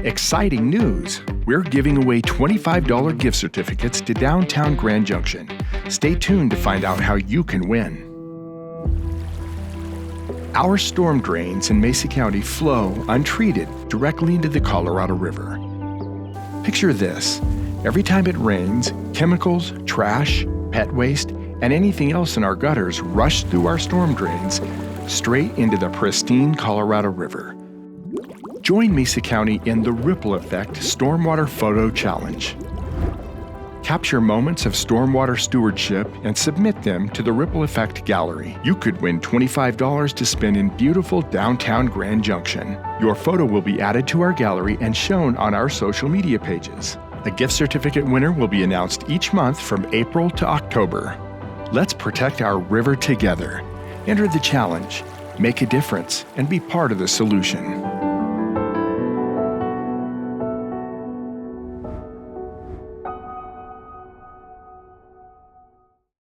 Exciting news! We're giving away $25 gift certificates to downtown Grand Junction. Stay tuned to find out how you can win. Our storm drains in Mesa County flow untreated directly into the Colorado River. Picture this. Every time it rains, chemicals, trash, pet waste, and anything else in our gutters rush through our storm drains straight into the pristine Colorado River. Join Mesa County in the Ripple Effect Stormwater Photo Challenge. Capture moments of stormwater stewardship and submit them to the Ripple Effect Gallery. You could win $25 to spend in beautiful downtown Grand Junction. Your photo will be added to our gallery and shown on our social media pages. A gift certificate winner will be announced each month from April to October. Let's protect our river together. Enter the challenge, make a difference, and be part of the solution.